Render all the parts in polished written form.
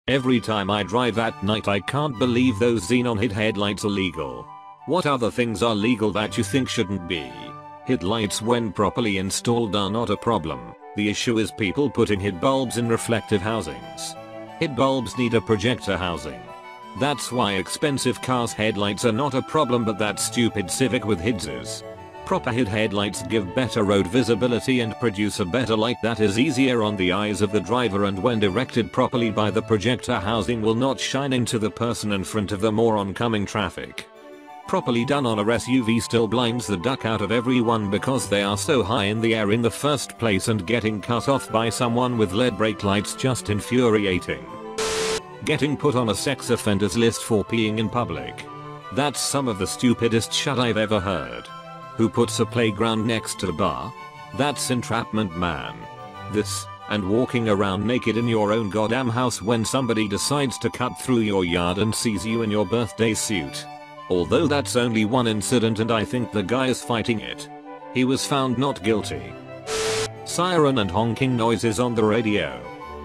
Every time I drive at night I can't believe those xenon hid headlights are legal. What other things are legal that you think shouldn't be? HID lights when properly installed are not a problem. The issue is people putting HID bulbs in reflective housings. HID bulbs need a projector housing. That's why expensive cars' headlights are not a problem, but that stupid Civic with HIDs is. Proper HID headlights give better road visibility and produce a better light that is easier on the eyes of the driver, and when directed properly by the projector housing will not shine into the person in front of them or oncoming traffic. Properly done on a SUV still blinds the duck out of everyone because they are so high in the air in the first place, and getting cut off by someone with LED brake lights just infuriating. Getting put on a sex offenders list for peeing in public. That's some of the stupidest shit I've ever heard. Who puts a playground next to a bar? That's entrapment, man. This, and walking around naked in your own goddamn house when somebody decides to cut through your yard and sees you in your birthday suit. Although that's only one incident and I think the guy is fighting it. He was found not guilty. Siren and honking noises on the radio.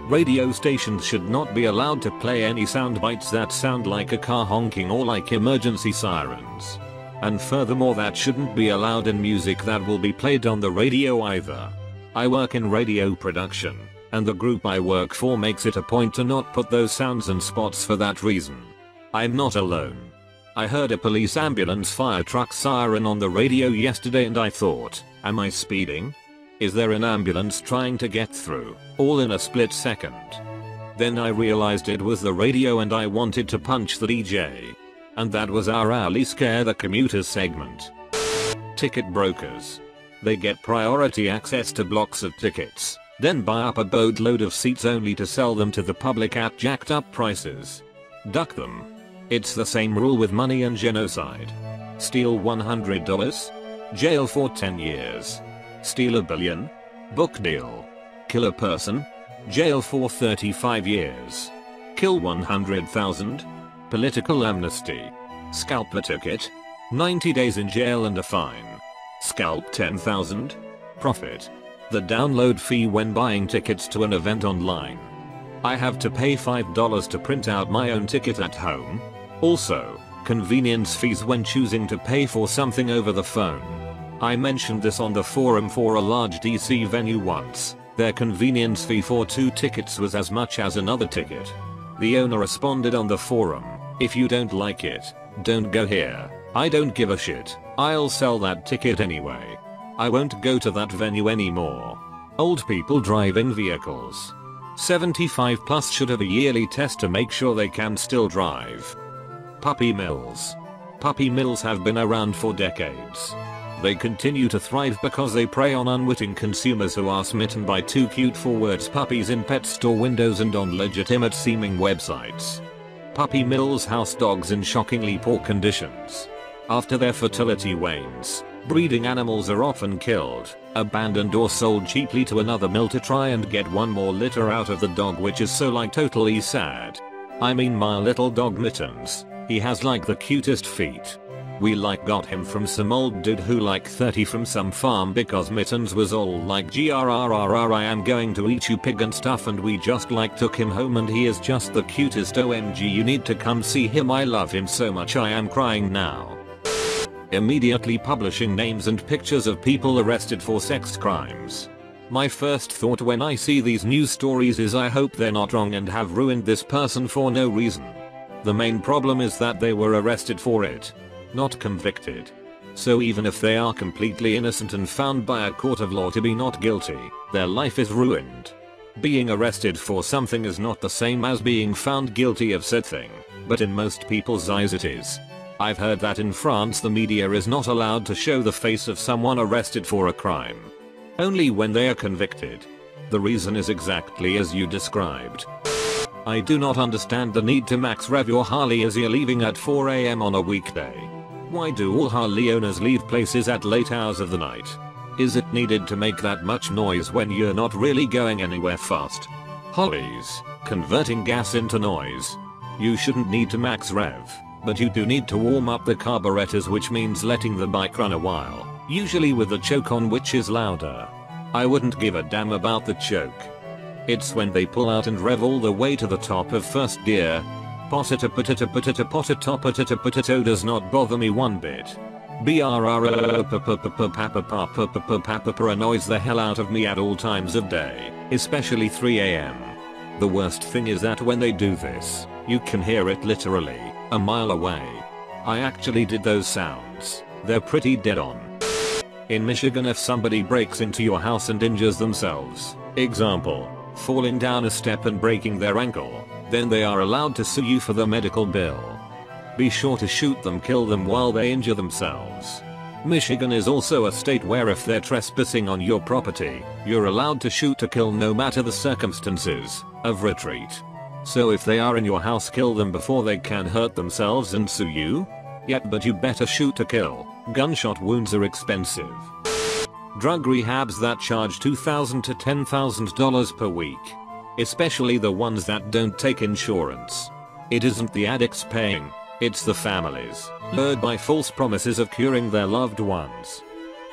Radio stations should not be allowed to play any sound bites that sound like a car honking or like emergency sirens. And furthermore, that shouldn't be allowed in music that will be played on the radio either. I work in radio production, and the group I work for makes it a point to not put those sounds and spots for that reason. I'm not alone. I heard a police ambulance fire truck siren on the radio yesterday and I thought, am I speeding? Is there an ambulance trying to get through? All in a split second. Then I realized it was the radio and I wanted to punch the DJ. And that was our hourly Scare the Commuters segment. Ticket brokers. They get priority access to blocks of tickets, then buy up a boatload of seats only to sell them to the public at jacked up prices. Duck them. It's the same rule with money and genocide. Steal $100? Jail for 10 years. Steal $1 billion? Book deal. Kill a person? Jail for 35 years. Kill 100,000? Political amnesty. Scalp a ticket? 90 days in jail and a fine. Scalp 10,000? Profit. The download fee when buying tickets to an event online. I have to pay $5 to print out my own ticket at home. Also, convenience fees when choosing to pay for something over the phone. I mentioned this on the forum for a large DC venue once. Their convenience fee for 2 tickets was as much as another ticket. The owner responded on the forum, if you don't like it, don't go here. I don't give a shit. I'll sell that ticket anyway. I won't go to that venue anymore. Old people driving vehicles. 75 plus should have a yearly test to make sure they can still drive. Puppy mills. Puppy mills have been around for decades. They continue to thrive because they prey on unwitting consumers who are smitten by too cute for words puppies in pet store windows and on legitimate seeming websites. Puppy mills house dogs in shockingly poor conditions. After their fertility wanes, breeding animals are often killed, abandoned or sold cheaply to another mill to try and get one more litter out of the dog, which is so like totally sad. I mean, my little dog Mittens, he has like the cutest feet. We like got him from some old dude who like 30 from some farm because Mittens was all like grrrr I am going to eat you pig and stuff, and we just like took him home and he is just the cutest. OMG, you need to come see him, I love him so much, I am crying now. Immediately publishing names and pictures of people arrested for sex crimes. My first thought when I see these news stories is I hope they're not wrong and have ruined this person for no reason. The main problem is that they were arrested for it, not convicted. So even if they are completely innocent and found by a court of law to be not guilty, their life is ruined. Being arrested for something is not the same as being found guilty of said thing, but in most people's eyes it is. I've heard that in France the media is not allowed to show the face of someone arrested for a crime. Only when they are convicted. The reason is exactly as you described. I do not understand the need to max rev your Harley as you're leaving at 4 AM on a weekday. Why do all Harley owners leave places at late hours of the night? Is it needed to make that much noise when you're not really going anywhere fast? Harleys, converting gas into noise. You shouldn't need to max rev, but you do need to warm up the carburetors, which means letting the bike run a while, usually with the choke on, which is louder. I wouldn't give a damn about the choke. It's when they pull out and rev all the way to the top of first gear. Potato does not bother me one bit. Annoys the hell out of me at all times of day, especially 3 AM. The worst thing is that when they do this, you can hear it literally a mile away. I actually did those sounds. They're pretty dead on. In Michigan, if somebody breaks into your house and injures themselves, example, falling down a step and breaking their ankle, then they are allowed to sue you for the medical bill. Be sure to shoot them, kill them while they injure themselves. Michigan is also a state where if they're trespassing on your property, you're allowed to shoot to kill no matter the circumstances of retreat. So if they are in your house, kill them before they can hurt themselves and sue you? Yet, but you better shoot to kill. Gunshot wounds are expensive. Drug rehabs that charge $2,000 to $10,000 per week. Especially the ones that don't take insurance. It isn't the addicts paying, it's the families, lured by false promises of curing their loved ones.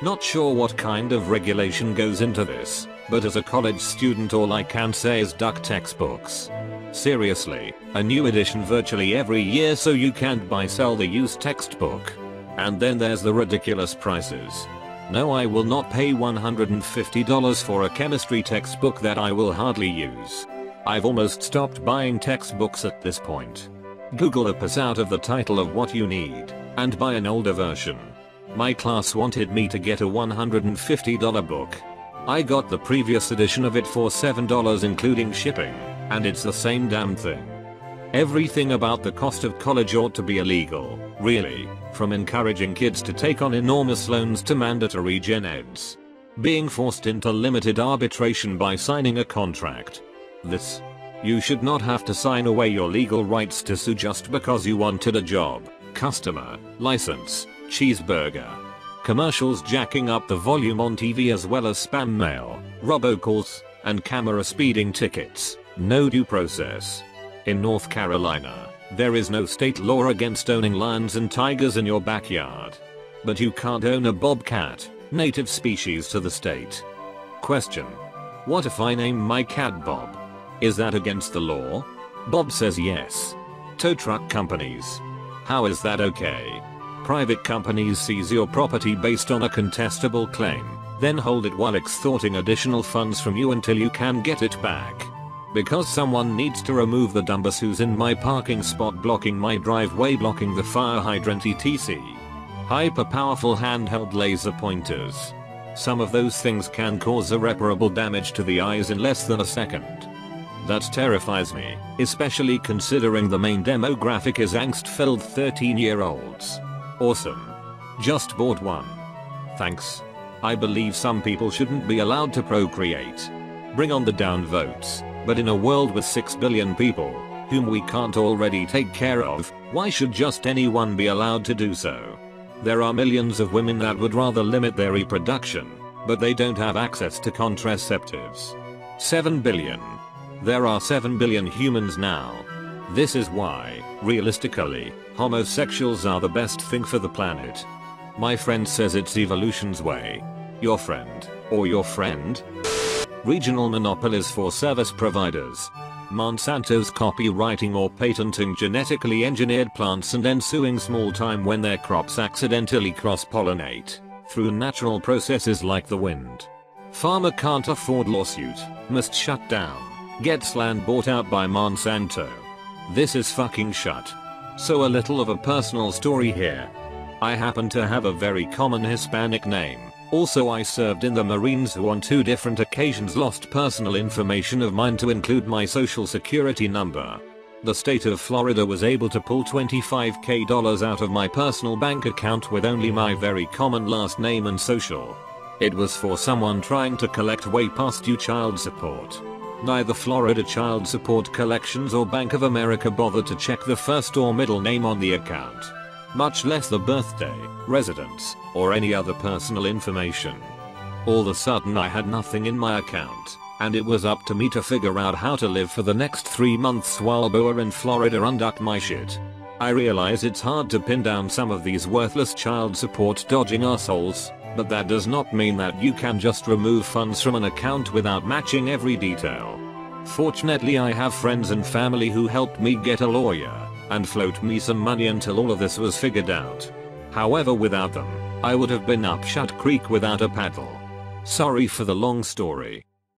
Not sure what kind of regulation goes into this, but as a college student all I can say is duck textbooks. Seriously, a new edition virtually every year so you can't sell the used textbook. And then there's the ridiculous prices. No, I will not pay $150 for a chemistry textbook that I will hardly use. I've almost stopped buying textbooks at this point. Google a pass out of the title of what you need, and buy an older version. My class wanted me to get a $150 book. I got the previous edition of it for $7 including shipping, and it's the same damn thing. Everything about the cost of college ought to be illegal, really, from encouraging kids to take on enormous loans to mandatory gen eds. Being forced into limited arbitration by signing a contract. You should not have to sign away your legal rights to sue just because you wanted a job, customer, license, cheeseburger. Commercials jacking up the volume on TV as well as spam mail, robocalls, and camera speeding tickets. No due process. In North Carolina, there is no state law against owning lions and tigers in your backyard. But you can't own a bobcat, native species to the state. Question. What if I name my cat Bob? Is that against the law? Bob says yes. Tow truck companies. How is that okay? Private companies seize your property based on a contestable claim, then hold it while extorting additional funds from you until you can get it back. Because someone needs to remove the dumbass who's in my parking spot blocking my driveway, blocking the fire hydrant etc. Hyper powerful handheld laser pointers. Some of those things can cause irreparable damage to the eyes in less than a second. That terrifies me, especially considering the main demographic is angst-filled 13-year-olds. Awesome. Just bought one. Thanks. I believe some people shouldn't be allowed to procreate. Bring on the down votes, but in a world with 6 billion people, whom we can't already take care of, why should just anyone be allowed to do so? There are millions of women that would rather limit their reproduction, but they don't have access to contraceptives. 7 billion. There are 7 billion humans now. This is why, realistically, homosexuals are the best thing for the planet. My friend says it's evolution's way. Your friend, or your friend? Regional monopolies for service providers. Monsanto's copywriting or patenting genetically engineered plants and then suing small time when their crops accidentally cross-pollinate through natural processes like the wind. Farmer can't afford lawsuit, must shut down. Gets land bought out by Monsanto. This is fucking shut. So a little of a personal story here. I happen to have a very common Hispanic name. Also I served in the Marines who on 2 different occasions lost personal information of mine to include my social security number. The state of Florida was able to pull $25,000 out of my personal bank account with only my very common last name and social. It was for someone trying to collect way past due child support. Neither Florida Child Support Collections or Bank of America bothered to check the first or middle name on the account, much less the birthday, residence, or any other personal information. All of a sudden I had nothing in my account, and it was up to me to figure out how to live for the next 3 months while Boa in Florida unducked my shit. I realize it's hard to pin down some of these worthless child support dodging assholes, but that does not mean that you can just remove funds from an account without matching every detail. Fortunately I have friends and family who helped me get a lawyer and float me some money until all of this was figured out. However, without them, I would have been up Shut Creek without a paddle. Sorry for the long story.